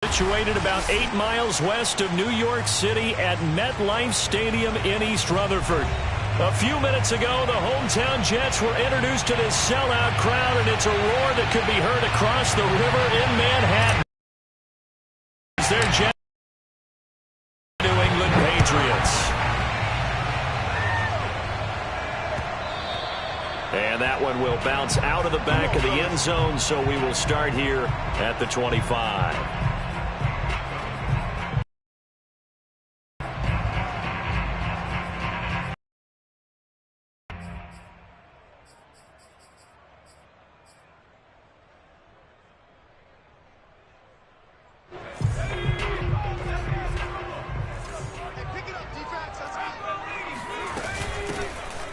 Situated about 8 miles west of New York City at MetLife Stadium in East Rutherford. A few minutes ago, the hometown Jets were introduced to this sellout crowd, and it's a roar that could be heard across the river in Manhattan. Their Jets, New England Patriots. And that one will bounce out of the back of the end zone, so we will start here at the 25.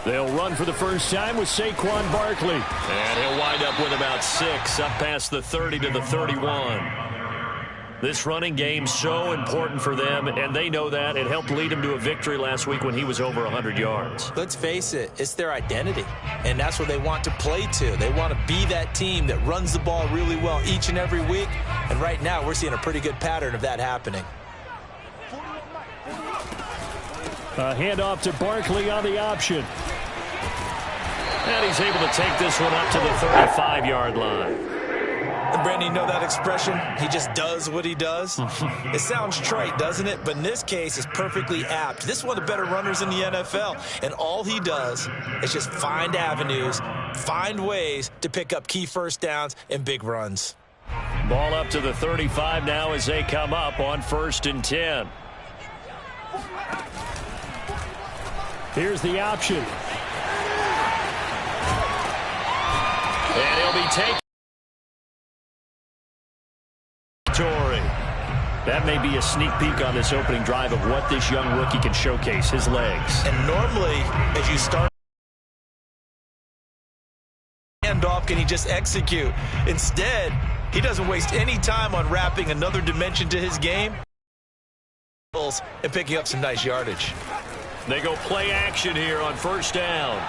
They'll run for the first time with Saquon Barkley. And he'll wind up with about 6, up past the 30 to the 31. This running game's so important for them, and they know that. It helped lead him to a victory last week when he was over 100 yards. Let's face it, it's their identity, and that's what they want to play to. They want to be that team that runs the ball really well each and every week, and right now we're seeing a pretty good pattern of that happening. A handoff to Barkley on the option. And he's able to take this one up to the 35-yard line. And Brandon, you know that expression? He just does what he does. It sounds trite, doesn't it? But in this case, it's perfectly apt. This is one of the better runners in the NFL. And all he does is just find avenues, find ways to pick up key first downs and big runs. Ball up to the 35 now as they come up on 1st and 10. Here's the option. And he'll be taken. That may be a sneak peek on this opening drive of what this young rookie can showcase, his legs. And normally, as you start handoff, can he just execute? Instead, he doesn't waste any time on wrapping another dimension to his game and picking up some nice yardage. They go play action here on 1st down.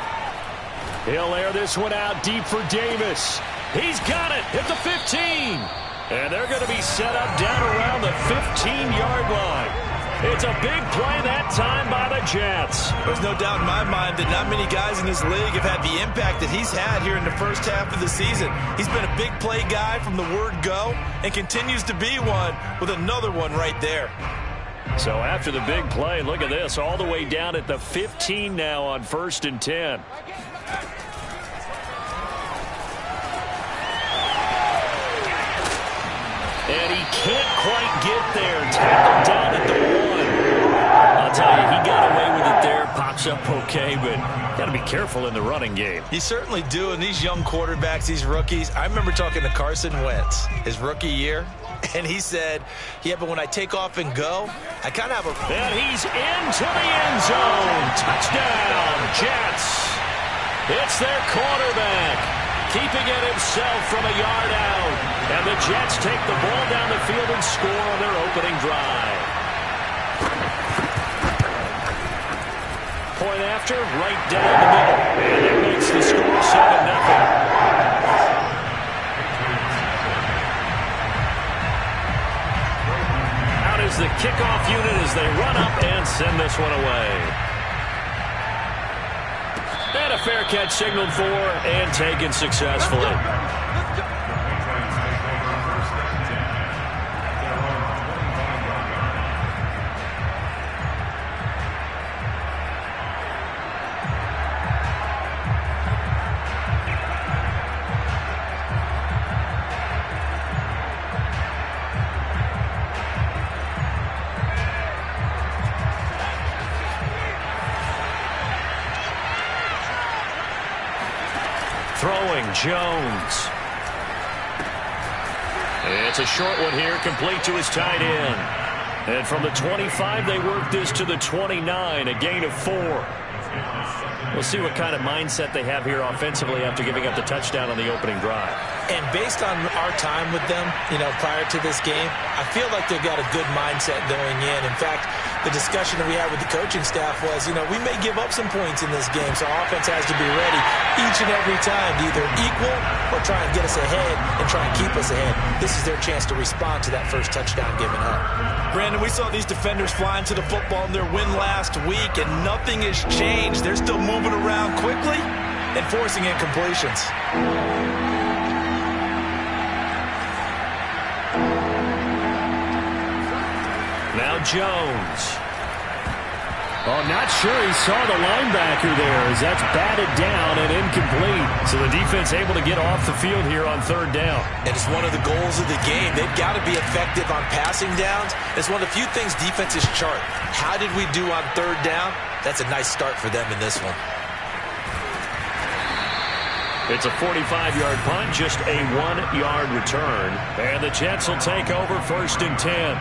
He'll air this one out deep for Davis. He's got it at the 15. And they're going to be set up down around the 15-yard line. It's a big play that time by the Jets. There's no doubt in my mind that not many guys in this league have had the impact that he's had here in the first half of the season. He's been a big play guy from the word go and continues to be one with another one right there. So after the big play, look at this, all the way down at the 15 now on 1st and 10. And he can't quite get there. Tackled down at the 1. I'll tell you, he got away with it there. Pops up okay, but got to be careful in the running game. You certainly do. And these young quarterbacks, these rookies, I remember talking to Carson Wentz his rookie year. And he said, yeah, but when I take off and go, I kind of have a... And he's into the end zone. Touchdown, Jets. It's their quarterback, keeping it himself from a yard out. And the Jets take the ball down the field and score on their opening drive. Point after, right down the middle. And it makes the score 7-0. Is the kickoff unit as they run up and send this one away. And a fair catch signaled for and taken successfully. Throwing, Jones. It's a short one here, complete to his tight end. And from the 25, they work this to the 29, a gain of 4. We'll see what kind of mindset they have here offensively after giving up the touchdown on the opening drive. And based on our time with them, prior to this game, I feel like they've got a good mindset going in. In fact, the discussion that we had with the coaching staff was, we may give up some points in this game, so our offense has to be ready each and every time to either equal or try and get us ahead and try and keep us ahead. This is their chance to respond to that first touchdown given up. Brandon, we saw these defenders flying to the football in their win last week, and nothing has changed. They're still moving around quickly and forcing incompletions. Now Jones. Oh, not sure he saw the linebacker there as that's batted down and incomplete. So the defense able to get off the field here on third down. And it's one of the goals of the game. They've got to be effective on passing downs. It's one of the few things defenses chart. How did we do on third down? That's a nice start for them in this one. It's a 45-yard punt, just a 1-yard return. And the Jets will take over first and 10.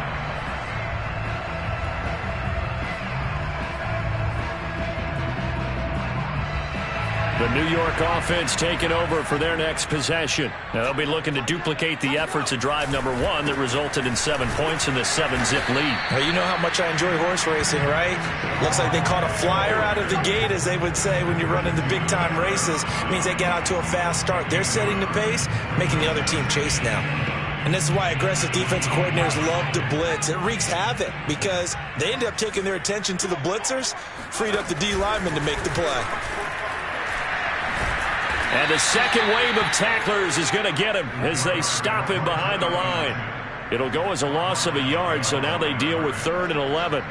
The New York offense taking over for their next possession. Now they'll be looking to duplicate the efforts of drive number 1 that resulted in 7 points in the 7-zip lead. Well, you know how much I enjoy horse racing, right? Looks like they caught a flyer out of the gate, as they would say when you're running the big-time races. It means they get out to a fast start. They're setting the pace, making the other team chase now. And this is why aggressive defensive coordinators love to blitz. It wreaks havoc because they end up taking their attention to the blitzers, freed up the D linemen to make the play. And the second wave of tacklers is going to get him as they stop him behind the line. It'll go as a loss of a yard, so now they deal with 3rd and 11.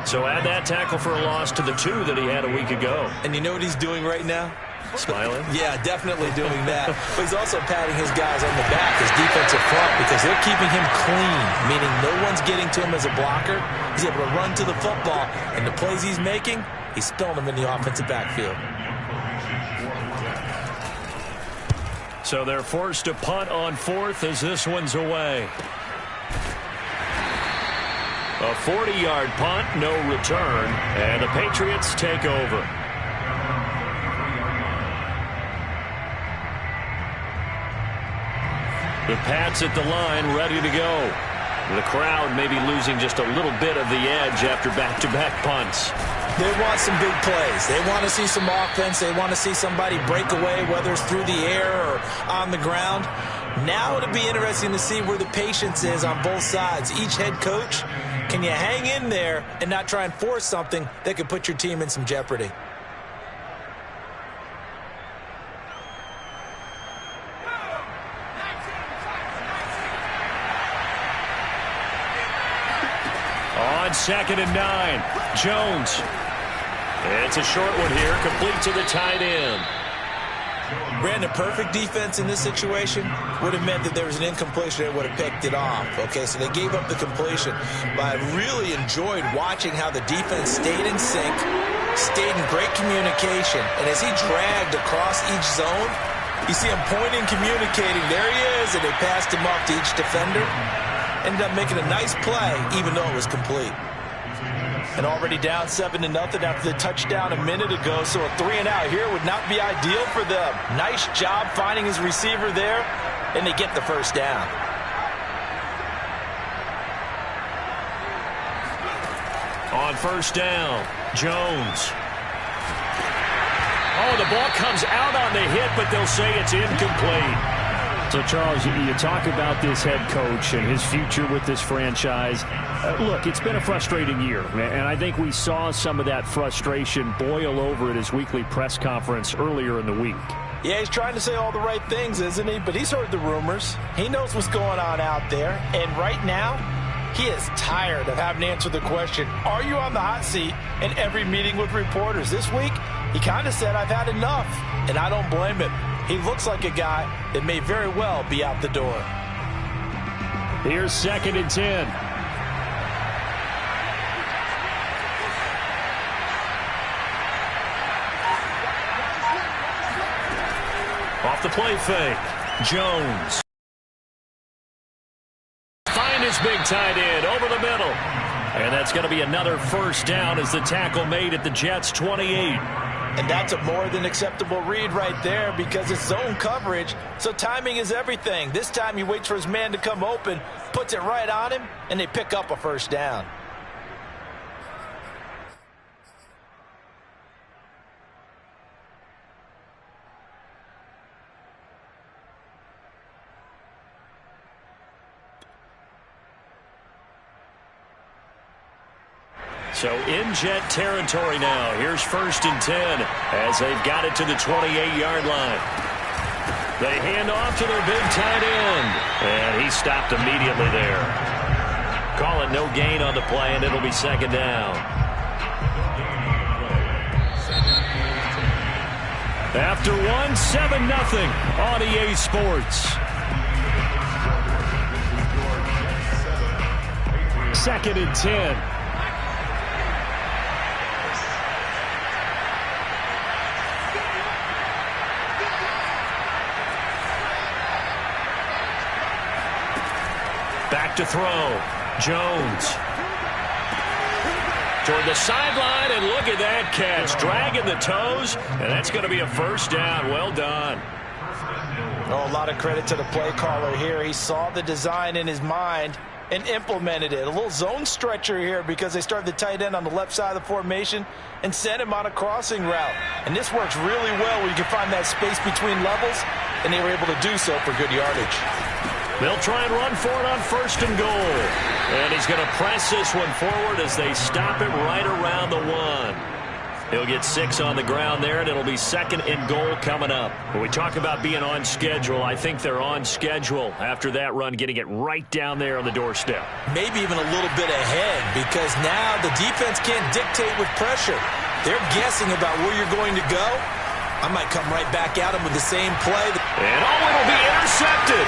So add that tackle for a loss to the 2 that he had a week ago. And you know what he's doing right now? Smiling? Yeah, definitely doing that. But he's also patting his guys on the back, his defensive front, because they're keeping him clean, meaning no one's getting to him as a blocker. He's able to run to the football, and the plays he's making, he's spilling them in the offensive backfield. So they're forced to punt on 4th as this one's away. A 40-yard punt, no return, and the Patriots take over. The Pats at the line, ready to go. The crowd may be losing just a little bit of the edge after back-to-back punts. They want some big plays. They want to see some offense. They want to see somebody break away, whether it's through the air or on the ground. Now it'll be interesting to see where the patience is on both sides. Each head coach, can you hang in there and not try and force something that could put your team in some jeopardy? On 2nd and 9, Jones. It's a short one here, complete to the tight end. Brandon, perfect defense in this situation would have meant that there was an incompletion that would have picked it off. Okay, so they gave up the completion. But I really enjoyed watching how the defense stayed in sync, stayed in great communication. And as he dragged across each zone, you see him pointing, communicating. There he is, and they passed him off to each defender. Ended up making a nice play, even though it was complete. And already down 7-0 after the touchdown a minute ago, so a 3-and-out here would not be ideal for them. Nice job finding his receiver there, and they get the first down. On 1st down, Jones. Oh, the ball comes out on the hit, but they'll say it's incomplete. So, Charles, you talk about this head coach and his future with this franchise. Look, it's been a frustrating year, and I think we saw some of that frustration boil over at his weekly press conference earlier in the week. Yeah, he's trying to say all the right things, isn't he? But he's heard the rumors. He knows what's going on out there. And right now, he is tired of having to answer the question, are you on the hot seat in every meeting with reporters? This week, he kind of said, I've had enough, and I don't blame him. He looks like a guy that may very well be out the door. Here's 2nd and 10. Off the play fake, Jones. Find his big tight end over the middle. And that's going to be another first down as the tackle made at the Jets' 28. And that's a more than acceptable read right there because it's zone coverage, so timing is everything. This time he waits for his man to come open, puts it right on him, and they pick up a first down. So in Jet territory now. Here's 1st and 10 as they've got it to the 28-yard line. They hand off to their big tight end. And he stopped immediately there. Call it no gain on the play, and it'll be 2nd down. After 7-0 on EA Sports. 2nd and 10. Back to throw. Jones. Toward the sideline, and look at that catch. Dragging the toes, and that's going to be a first down. Well done. Oh, a lot of credit to the play caller here. He saw the design in his mind and implemented it. A little zone stretcher here because they started the tight end on the left side of the formation and sent him on a crossing route. And this works really well where you can find that space between levels, and they were able to do so for good yardage. They'll try and run for it on 1st and goal. And he's going to press this one forward as they stop it right around the 1. He'll get 6 on the ground there, and it'll be 2nd and goal coming up. When we talk about being on schedule, I think they're on schedule after that run, getting it right down there on the doorstep. Maybe even a little bit ahead because now the defense can't dictate with pressure. They're guessing about where you're going to go. I might come right back at him with the same play. And it'll be intercepted.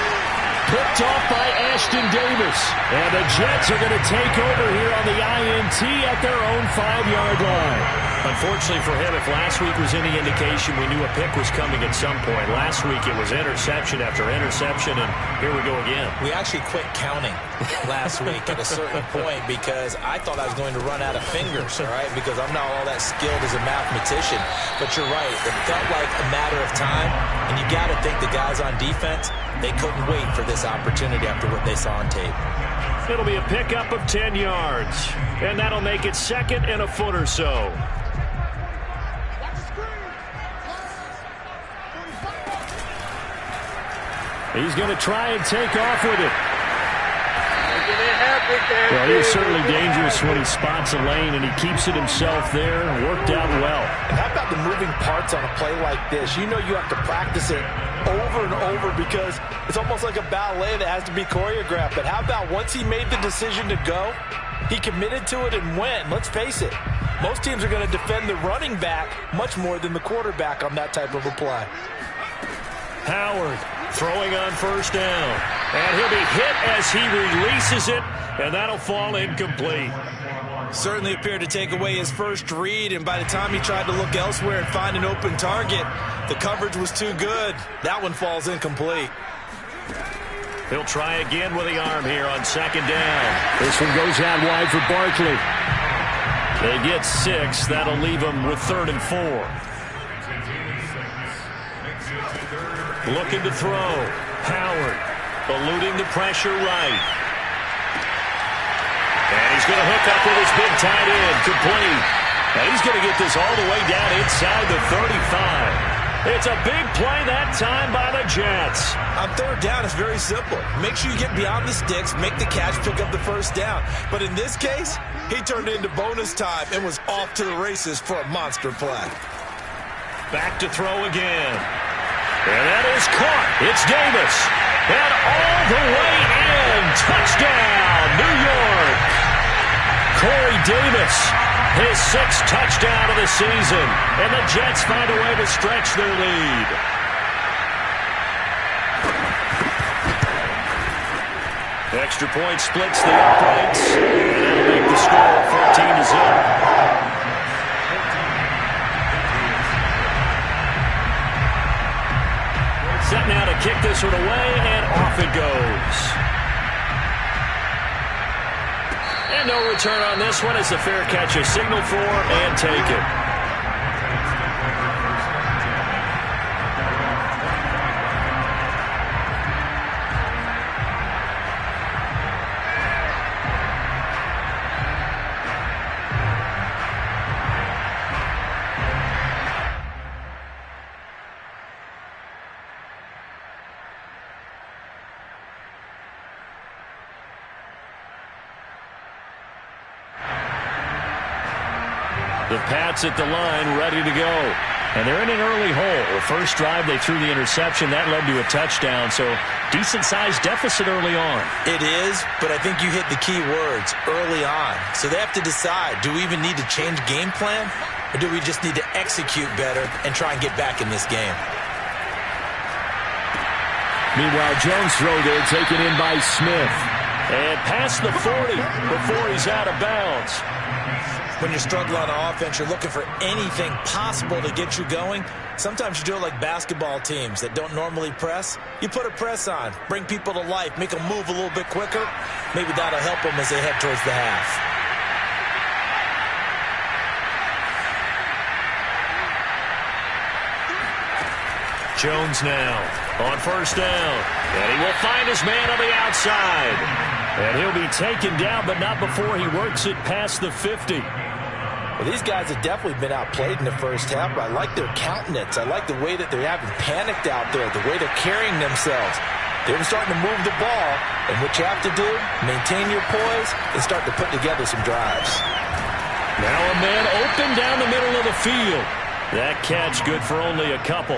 Picked off by Ashton Davis. And the Jets are going to take over here on the INT at their own 5-yard line. Unfortunately for him, if last week was any indication, we knew a pick was coming at some point. Last week it was interception after interception, and here we go again. We actually quit counting last week at a certain point because I thought I was going to run out of fingers, all right, because I'm not all that skilled as a mathematician. But you're right. It felt like a matter of time, and you got to think the guys on defense, they couldn't wait for this opportunity after what they saw on tape. It'll be a pickup of 10 yards, and that'll make it 2nd and a foot or so. He's going to try and take off with it. Well, he is certainly dangerous when he spots a lane, and he keeps it himself there. Worked out well. And how about the moving parts on a play like this? You know you have to practice it over and over because it's almost like a ballet that has to be choreographed. But how about once he made the decision to go, he committed to it and went. Let's face it, most teams are going to defend the running back much more than the quarterback on that type of a play. Howard throwing on 1st down. And he'll be hit as he releases it, and that'll fall incomplete. Certainly appeared to take away his first read, and by the time he tried to look elsewhere and find an open target, the coverage was too good. That one falls incomplete. He'll try again with the arm here on 2nd down. This one goes out wide for Barkley. They get 6. That'll leave them with 3rd and 4. Looking to throw. Howard eluding the pressure right. And he's going to hook up with his big tight end. Complete. And he's going to get this all the way down inside the 35. It's a big play that time by the Jets. On 3rd down, it's very simple. Make sure you get beyond the sticks, make the catch, pick up the 1st down. But in this case, he turned into bonus time and was off to the races for a monster play. Back to throw again. And that is caught. It's Davis. And all the way in. Touchdown, New York. Corey Davis, his 6th touchdown of the season. And the Jets find a way to stretch their lead. Extra point splits the uprights. And that'll make the score 14-0. Set now to kick this one away, and off it goes. And no return on this one as the fair catch is signaled for and taken. The Pats at the line, ready to go. And they're in an early hole. The first drive, they threw the interception. That led to a touchdown, so decent-sized deficit early on. It is, but I think you hit the key words, early on. So they have to decide, do we even need to change game plan, or do we just need to execute better and try and get back in this game? Meanwhile, Jones' throw there taken in by Smith. And past the 40 before he's out of bounds. When you're struggling on offense, you're looking for anything possible to get you going. Sometimes you do it like basketball teams that don't normally press. You put a press on, bring people to life, make them move a little bit quicker. Maybe that'll help them as they head towards the half. Jones now on first down. And he will find his man on the outside. And he'll be taken down, but not before he works it past the 50. Well, these guys have definitely been outplayed in the first half, but I like their countenance. I like the way that they haven't panicked out there, the way they're carrying themselves. They're starting to move the ball, and what you have to do, maintain your poise and start to put together some drives. Now a man open down the middle of the field. That catch good for only a couple.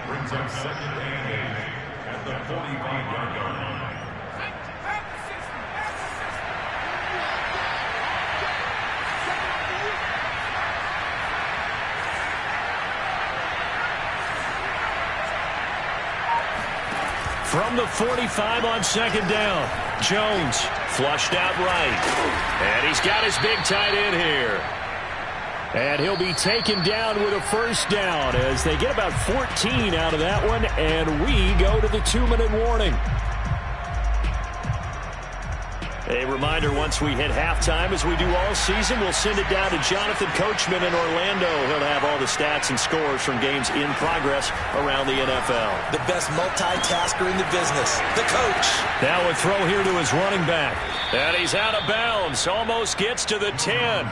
Brings up second and 8 at the 45-yard line. From the 45 on second down, Jones flushed out right. And he's got his big tight end here. And he'll be taken down with a first down as they get about 14 out of that one, and we go to the 2-minute warning. A reminder, once we hit halftime, as we do all season, we'll send it down to Jonathan Coachman in Orlando. He'll have all the stats and scores from games in progress around the NFL. The best multitasker in the business, the coach. Now a throw here to his running back. And he's out of bounds, almost gets to the 10.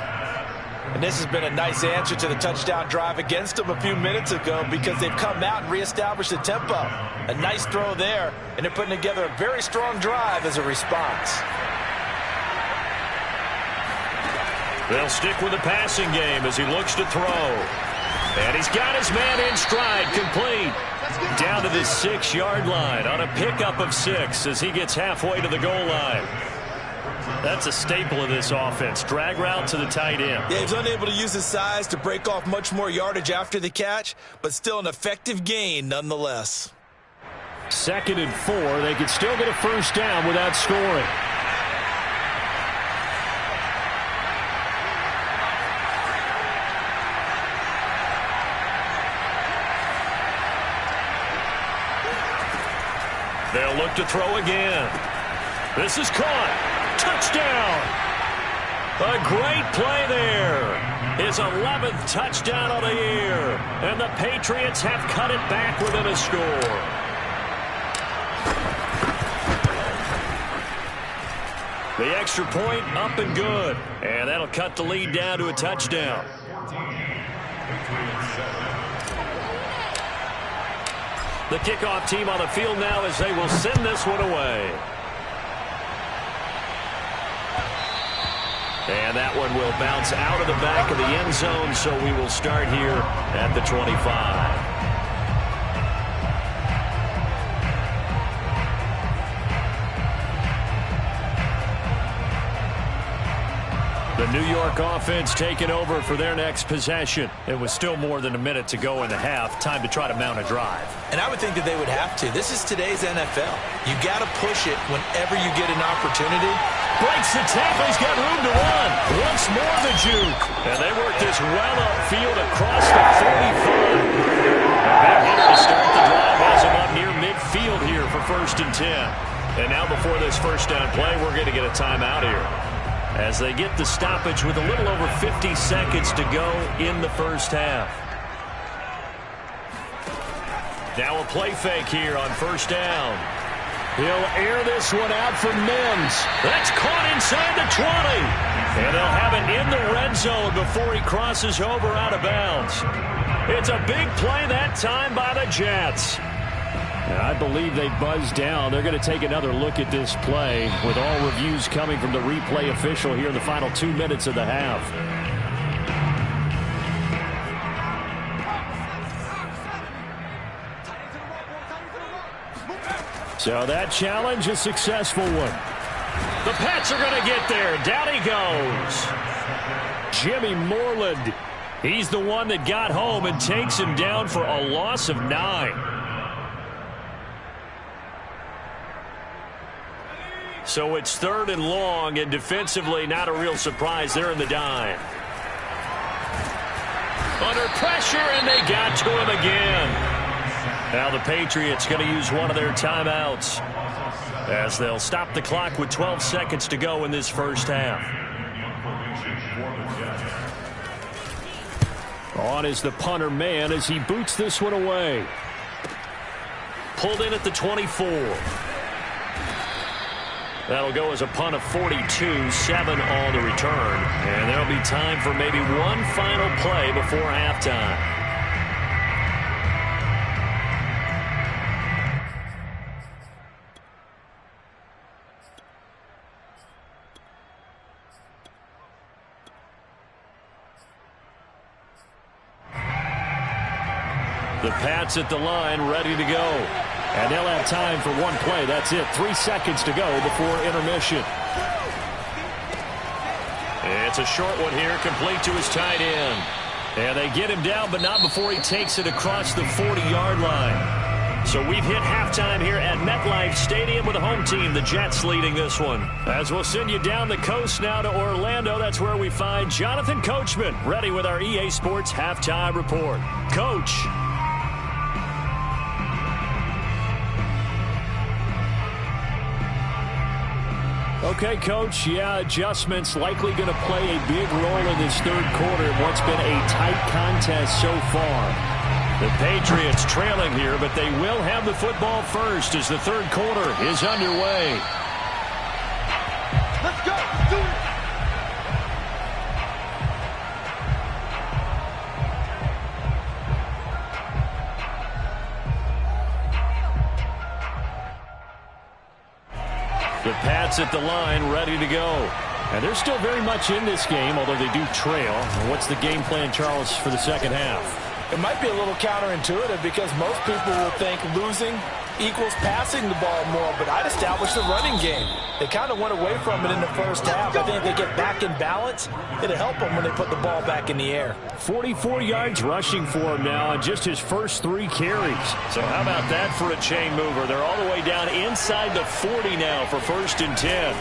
And this has been a nice answer to the touchdown drive against them a few minutes ago because they've come out and reestablished the tempo. A nice throw there, and they're putting together a very strong drive as a response. They'll stick with the passing game as he looks to throw. And he's got his man in stride, complete. Down to the 6-yard line on a pickup of 6 as he gets halfway to the goal line. That's a staple of this offense. Drag route to the tight end. Yeah, he's unable to use his size to break off much more yardage after the catch, but still an effective gain nonetheless. 2nd and 4. They could still get a first down without scoring. They'll look to throw again. This is caught. Touchdown! A great play there. His 11th touchdown of the year. And the Patriots have cut it back within a score. The extra point up and good. And that'll cut the lead down to a touchdown. The kickoff team on the field now as they will send this one away. And that one will bounce out of the back of the end zone, so we will start here at the 25. The New York offense taking over for their next possession. It was still more than a minute to go in the half. Time to try to mount a drive. And I would think that they would have to. This is today's NFL. You got to push it whenever you get an opportunity. Breaks the tackle. He's got room to run. Once more the juke. And they work this well upfield across the 45. A big hitter to start the drive has him up near midfield here for 1st and 10. And now before this first down play, we're going to get a timeout here, as they get the stoppage with a little over 50 seconds to go in the first half. Now a play fake here on first down. He'll air this one out for Mims. That's caught inside the 20. And they'll have it in the red zone before he crosses over out of bounds. It's a big play that time by the Jets. And I believe they buzzed down. They're going to take another look at this play with all reviews coming from the replay official here in the final 2 minutes of the half. So that challenge, a successful one. The Pats are going to get there. Down he goes. Jimmy Moreland. He's the one that got home and takes him down for a loss of 9. So it's 3rd and long, and defensively not a real surprise. They're in the dime. Under pressure, and they got to him again. Now the Patriots going to use one of their timeouts as they'll stop the clock with 12 seconds to go in this first half. On is the punter man as he boots this one away. Pulled in at the 24. That'll go as a punt of 42, 7 on the return. And there'll be time for maybe one final play before halftime. The Pats at the line, ready to go. And they'll have time for one play. That's it. 3 seconds to go before intermission. It's a short one here, complete to his tight end. And they get him down, but not before he takes it across the 40-yard line. So we've hit halftime here at MetLife Stadium with the home team, the Jets, leading this one. As we'll send you down the coast now to Orlando, that's where we find Jonathan Coachman, ready with our EA Sports halftime report. Coach. Okay, Coach, yeah, adjustments likely going to play a big role in this third quarter in what's been a tight contest so far. The Patriots trailing here, but they will have the football first as the third quarter is underway. Let's go. Let's do it. The Pats at the line, ready to go. And they're still very much in this game, although they do trail. What's the game plan, Charles, for the second half? It might be a little counterintuitive because most people will think losing equals passing the ball more, but I'd establish the running game. They kind of went away from it in the first half. I think if they get back in balance, it'll help them when they put the ball back in the air. 44 yards rushing for him now on just his first 3 carries. So how about that for a chain mover? They're all the way down inside the 40 now for 1st and 10.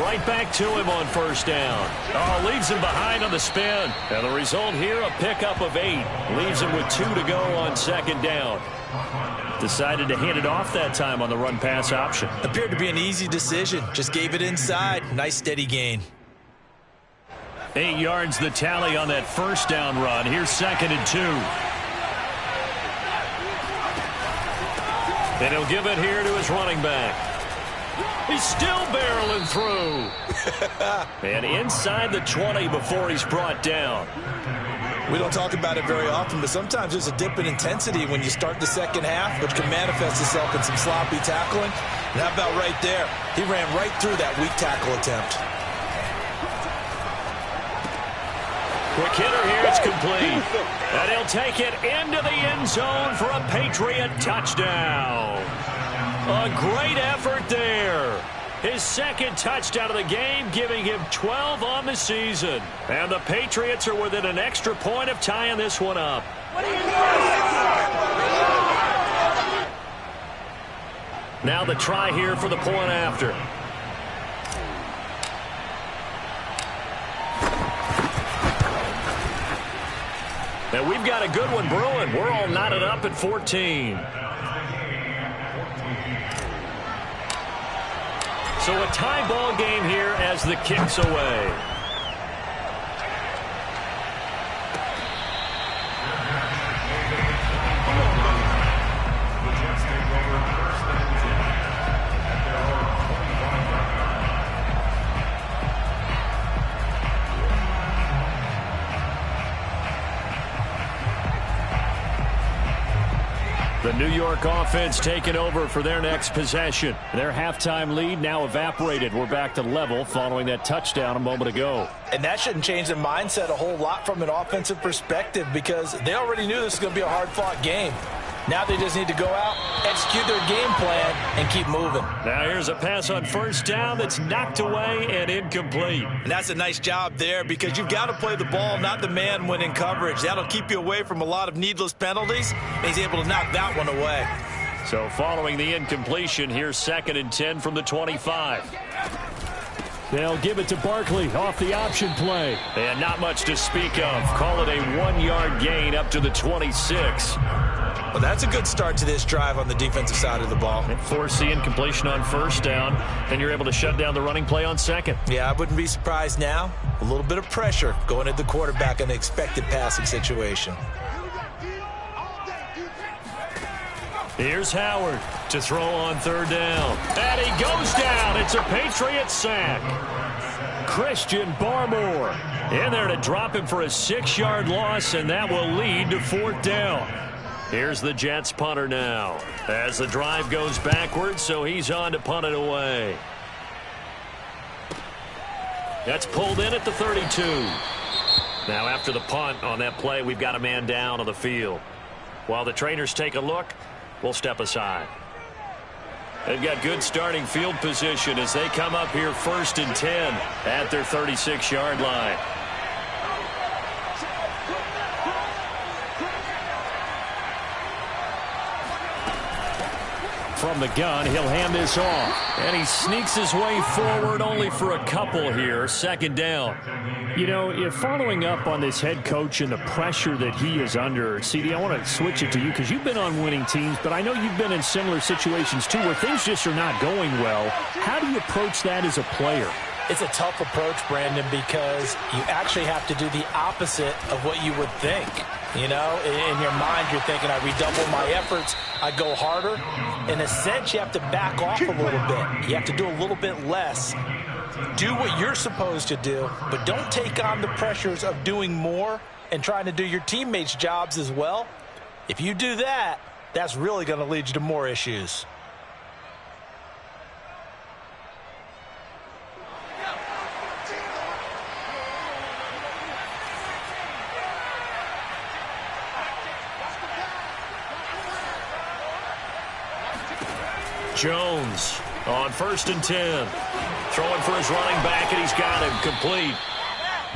Right back to him on first down. Oh, leaves him behind on the spin. And the result here, a pickup of 8. Leaves him with 2 to go on 2nd down. Decided to hand it off that time on the run-pass option. Appeared to be an easy decision. Just gave it inside. Nice steady gain. 8 yards the tally on that first down run. Here's 2nd and 2. And he'll give it here to his running back. He's still barreling through. And inside the 20 before he's brought down. We don't talk about it very often, but sometimes there's a dip in intensity when you start the second half, which can manifest itself in some sloppy tackling. And how about right there? He ran right through that weak tackle attempt. Quick hitter here, it's complete. And he'll take it into the end zone for a Patriot touchdown. A great effort there. His 2nd touchdown of the game, giving him 12 on the season. And the Patriots are within an extra point of tying this one up. Now the try here for the point after. And we've got a good one brewing. We're all knotted up at 14. So a tie ball game here as the kick's away. The New York offense taking over for their next possession. Their halftime lead now evaporated. We're back to level following that touchdown a moment ago. And that shouldn't change their mindset a whole lot from an offensive perspective because they already knew this was going to be a hard-fought game. Now they just need to go out, execute their game plan, and keep moving. Now here's a pass on first down that's knocked away and incomplete. And that's a nice job there because you've got to play the ball, not the man when in coverage. That'll keep you away from a lot of needless penalties, and he's able to knock that one away. So following the incompletion, here's 2nd and 10 from the 25. They'll give it to Barkley off the option play. And not much to speak of. Call it a 1-yard gain up to the 26. Well, that's a good start to this drive on the defensive side of the ball. And force the incompletion on first down, then you're able to shut down the running play on second. Yeah, I wouldn't be surprised now. A little bit of pressure going at the quarterback in the expected passing situation. Here's Howard to throw on third down. And he goes down. It's a Patriot sack. Christian Barmore in there to drop him for a 6-yard loss, and that will lead to 4th down. Here's the Jets punter now as the drive goes backwards, so he's on to punt it away. That's pulled in at the 32. Now after the punt on that play, we've got a man down on the field. While the trainers take a look, we'll step aside. They've got good starting field position as they come up here 1st and 10 at their 36-yard line. From the gun, he'll hand this off. And he sneaks his way forward only for a couple here. 2nd down. You know, if following up on this head coach and the pressure that he is under, CD, I want to switch it to you because you've been on winning teams, but I know you've been in similar situations too where things just are not going well. How do you approach that as a player? It's a tough approach, Brandon, because you actually have to do the opposite of what you would think. You know, in your mind, you're thinking, I redouble my efforts, I go harder. In a sense, you have to back off a little bit. You have to do a little bit less. Do what you're supposed to do, but don't take on the pressures of doing more and trying to do your teammates' jobs as well. If you do that, that's really going to lead you to more issues. Jones on 1st and 10. Throwing for his running back, and he's got him complete.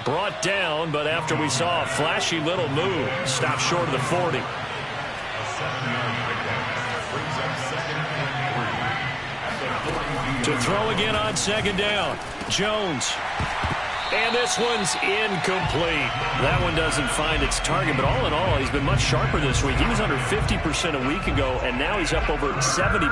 Brought down, but after we saw a flashy little move, stopped short of the 40. To throw again on 2nd down. Jones. And this one's incomplete. That one doesn't find its target, but all in all, he's been much sharper this week. He was under 50% a week ago, and now he's up over 70%.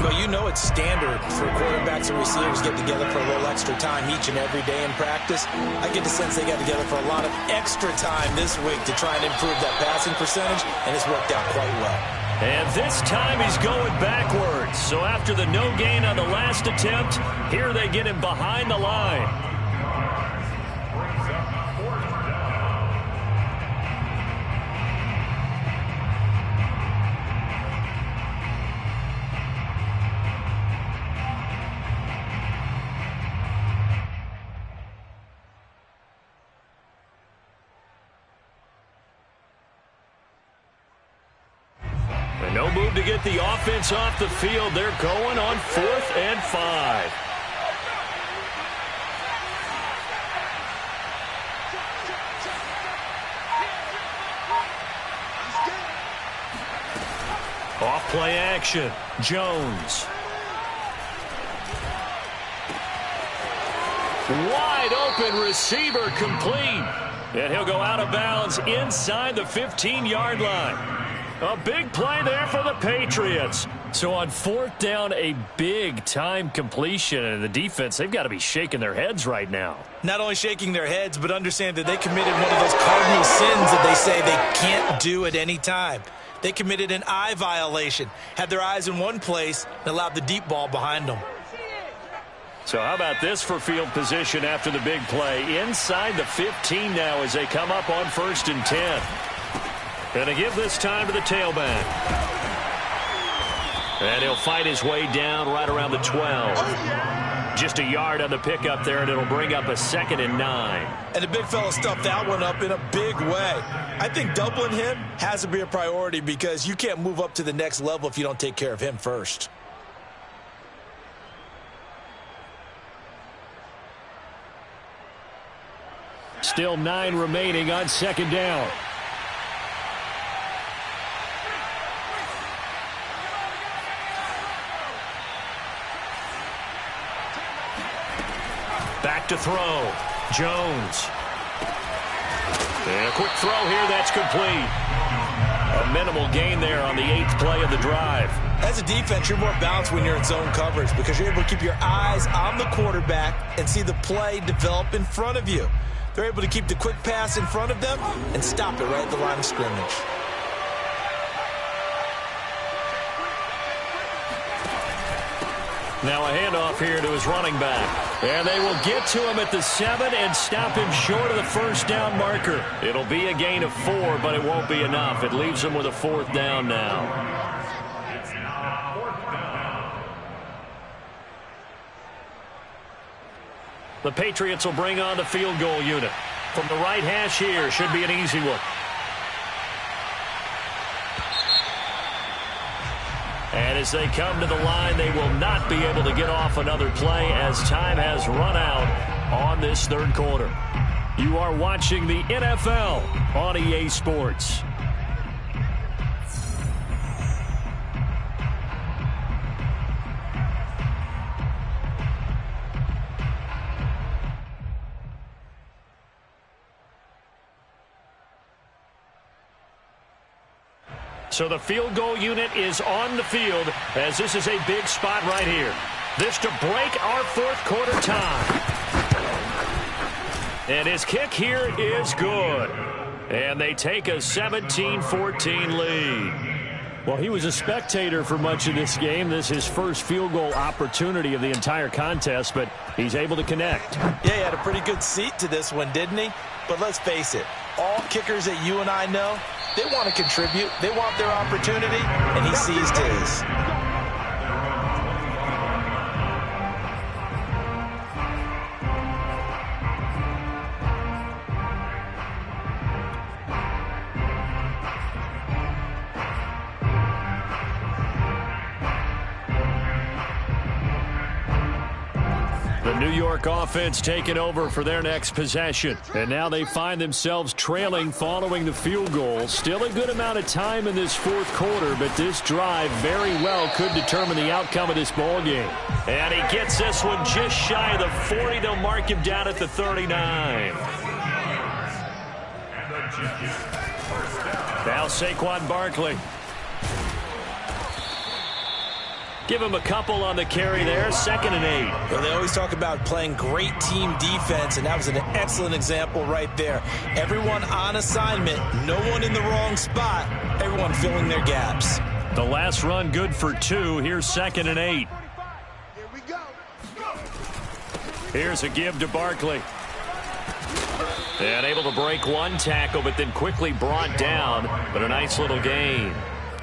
Well, you know it's standard for quarterbacks and receivers to get together for a little extra time each and every day in practice. I get the sense they got together for a lot of extra time this week to try and improve that passing percentage, and it's worked out quite well. And this time he's going backwards. So after the no gain on the last attempt, here they get him behind the line. No move to get the offense off the field. They're going on 4th and 5. Off play action. Jones. Wide open receiver complete. And he'll go out of bounds inside the 15-yard line. A big play there for the Patriots. So on 4th down, a big-time completion. And the defense, they've got to be shaking their heads right now. Not only shaking their heads, but understand that they committed one of those cardinal sins that they say they can't do at any time. They committed an eye violation, had their eyes in one place, and allowed the deep ball behind them. So how about this for field position after the big play? Inside the 15 now as they come up on 1st and 10. Going to give this time to the tailback. And he'll fight his way down right around the 12. Just a yard on the pickup there, and it'll bring up a 2nd and 9. And the big fella stuffed that one up in a big way. I think doubling him has to be a priority because you can't move up to the next level if you don't take care of him first. Still 9 remaining on 2nd down. Back to throw. Jones. And a quick throw here. That's complete. A minimal gain there on the 8th play of the drive. As a defense, you're more balanced when you're in zone coverage because you're able to keep your eyes on the quarterback and see the play develop in front of you. They're able to keep the quick pass in front of them and stop it right at the line of scrimmage. Now a handoff here to his running back. And they will get to him at the 7 and stop him short of the 1st down marker. It'll be a gain of 4, but it won't be enough. It leaves him with a 4th down now. The Patriots will bring on the field goal unit. From the right hash here, should be an easy one. And as they come to the line, they will not be able to get off another play as time has run out on this 3rd quarter. You are watching the NFL on EA Sports. So the field goal unit is on the field as this is a big spot right here. This to break our 4th quarter tie. And his kick here is good. And they take a 17-14 lead. Well, he was a spectator for much of this game. This is his first field goal opportunity of the entire contest, but he's able to connect. Yeah, he had a pretty good seat to this one, didn't he? But let's face it, all kickers that you and I know, they want to contribute. They want their opportunity, and he seized his. The New York offense taking over for their next possession. And now they find themselves trailing following the field goal. Still a good amount of time in this 4th quarter, but this drive very well could determine the outcome of this ball game. And he gets this one just shy of the 40. They'll mark him down at the 39. Now Saquon Barkley. Give him a couple on the carry there. 2nd and 8. Well, they always talk about playing great team defense, and that was an excellent example right there. Everyone on assignment, no one in the wrong spot, everyone filling their gaps. The last run good for 2. Here's 2nd and 8. Here's a give to Barkley. And able to break one tackle, but then quickly brought down. But a nice little gain.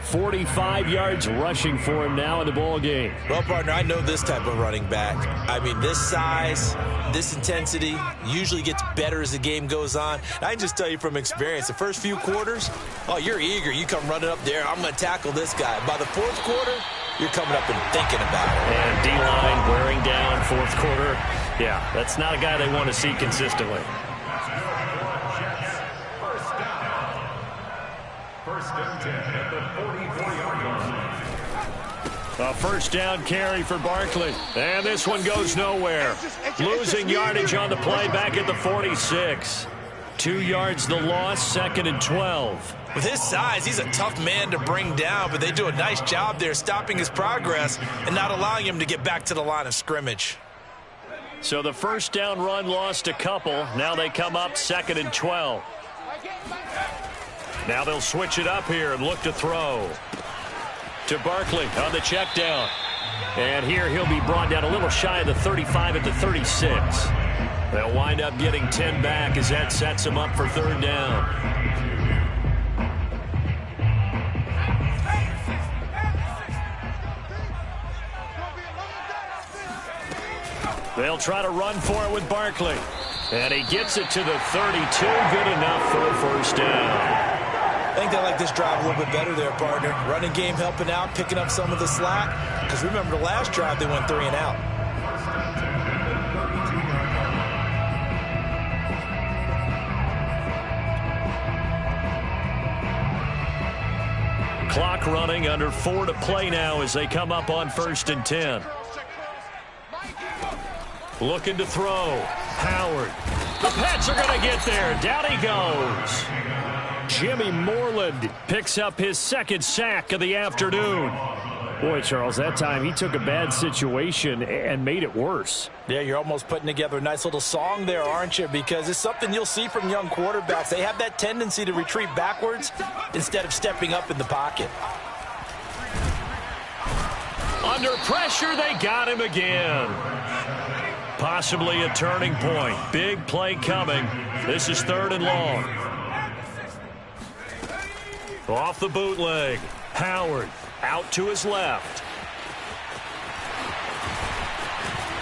45 yards rushing for him now in the ball game. Well, partner, I know this type of running back. I mean, this size, this intensity usually gets better as the game goes on. And I can just tell you from experience, the first few quarters, oh, you're eager. You come running up there, I'm going to tackle this guy. By the 4th quarter, you're coming up and thinking about it. And D-line wearing down 4th quarter. Yeah, that's not a guy they want to see consistently. First and 10 at the 44-yard line. A 1st down carry for Barkley. And this one goes nowhere. Losing yardage on the play back at the 46. 2 yards the loss, 2nd and 12. With his size, he's a tough man to bring down, but they do a nice job there stopping his progress and not allowing him to get back to the line of scrimmage. So the 1st down run lost a couple. Now they come up 2nd and 12. Now they'll switch it up here and look to throw. To Barkley on the check down. And here he'll be brought down a little shy of the 35 at the 36. They'll wind up getting 10 back as that sets him up for 3rd down. They'll try to run for it with Barkley. And he gets it to the 32. Good enough for a first down. I think they like this drive a little bit better there, partner. Running game helping out, picking up some of the slack. Because remember the last drive, they went 3 and out. Clock running, under 4 to play now as they come up on 1st and 10. Looking to throw. Howard. The Pats are going to get there. Down he goes. Jimmy Moreland picks up his 2nd sack of the afternoon. Boy, Charles, that time he took a bad situation and made it worse. Yeah, you're almost putting together a nice little song there, aren't you? Because it's something you'll see from young quarterbacks. They have that tendency to retreat backwards instead of stepping up in the pocket. Under pressure, they got him again. Possibly a turning point. Big play coming. This is 3rd and long. Off the bootleg. Howard out to his left.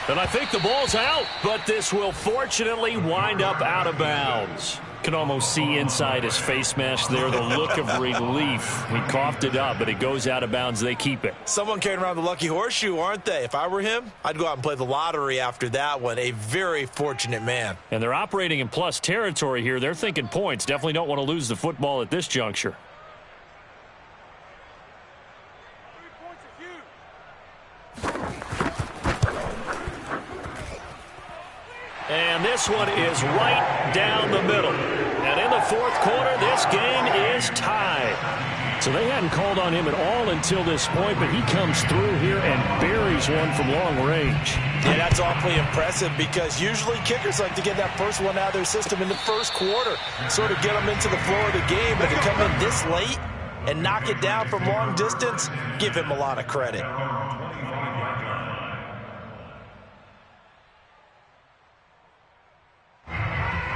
And I think the ball's out, but this will fortunately wind up out of bounds. Can almost see inside his face mask there the look of relief. He coughed it up, but it goes out of bounds. They keep it. Someone carrying around the lucky horseshoe, aren't they? If I were him, I'd go out and play the lottery after that one. A very fortunate man. And they're operating in plus territory here. They're thinking points. Definitely don't want to lose the football at this juncture. And this one is right down the middle. And in the 4th quarter, this game is tied. So they hadn't called on him at all until this point, but he comes through here and buries one from long range. Yeah, that's awfully impressive because usually kickers like to get that first one out of their system in the 1st quarter, sort of get them into the flow of the game. But to come in this late and knock it down from long distance, give him a lot of credit.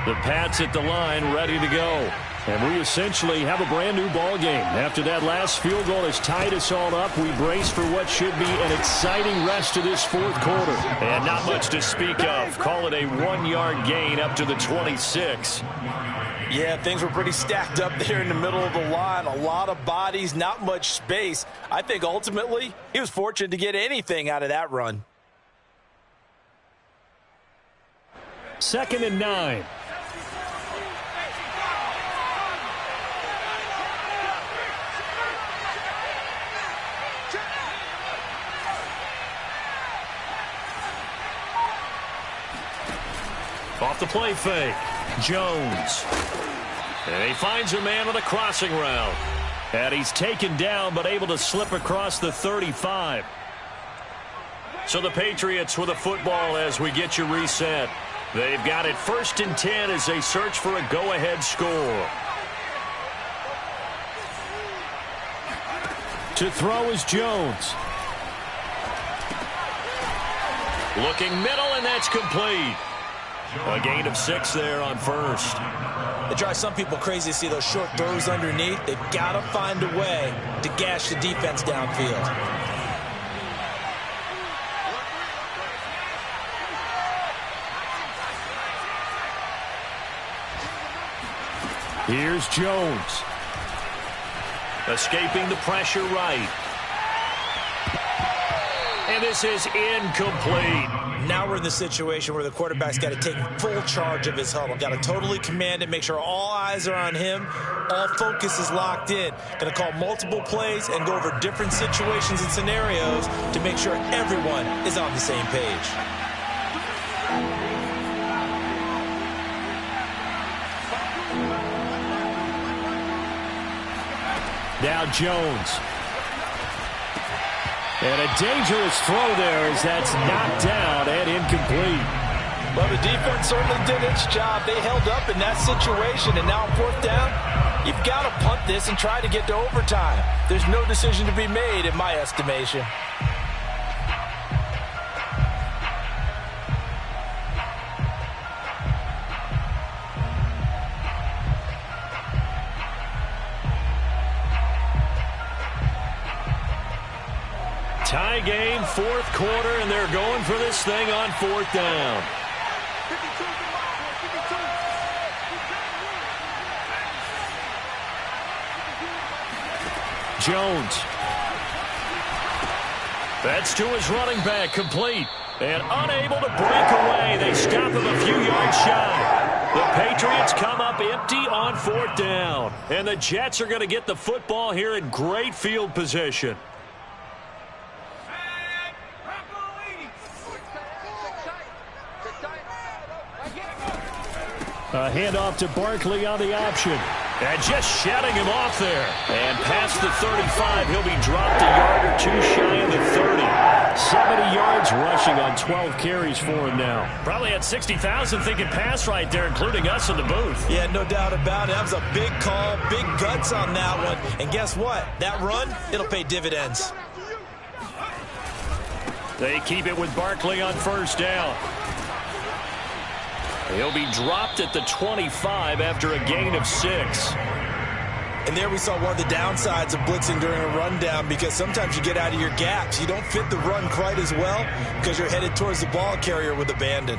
The Pats at the line, ready to go. And we essentially have a brand new ball game. After that last field goal has tied us all up, we brace for what should be an exciting rest of this 4th quarter. And not much to speak of. Call it a 1-yard gain up to the 26. Yeah, things were pretty stacked up there in the middle of the line. A lot of bodies, not much space. I think ultimately he was fortunate to get anything out of that run. 2nd and 9. Off the play fake. Jones. And he finds a man on the crossing route. And he's taken down but able to slip across the 35. So the Patriots with a football as we get you reset. They've got it 1st and 10 as they search for a go-ahead score. To throw is Jones. Looking middle, and that's complete. A gain of 6 there on 1st. It drives some people crazy to see those short throws underneath. They've got to find a way to gash the defense downfield. Here's Jones. Escaping the pressure right. And this is incomplete. Now we're in the situation where the quarterback's got to take full charge of his huddle. Got to totally command it, make sure all eyes are on him. All focus is locked in. Going to call multiple plays and go over different situations and scenarios to make sure everyone is on the same page. Now Jones. And a dangerous throw there as that's knocked down and incomplete. Well, the defense certainly did its job. They held up in that situation, and now on 4th down, you've got to punt this and try to get to overtime. There's no decision to be made in my estimation. Tying game, fourth quarter, and they're going for this thing on fourth down. Jones. That's to his running back, complete. And unable to break away. They stop him a few yards shy. The Patriots come up empty on fourth down. And the Jets are going to get the football here in great field position. A handoff to Barkley on the option. And just shutting him off there. And past the 35, he'll be dropped a yard or two shy of the 30. 70 yards rushing on 12 carries for him now. Probably had 60,000 thinking pass right there, including us in the booth. Yeah, no doubt about it. That was a big call, big guts on that one. And guess what? That run, it'll pay dividends. They keep it with Barkley on first down. He'll be dropped at the 25 after a gain of 6. And there we saw one of the downsides of blitzing during a rundown, because sometimes you get out of your gaps. You don't fit the run quite as well because you're headed towards the ball carrier with abandon.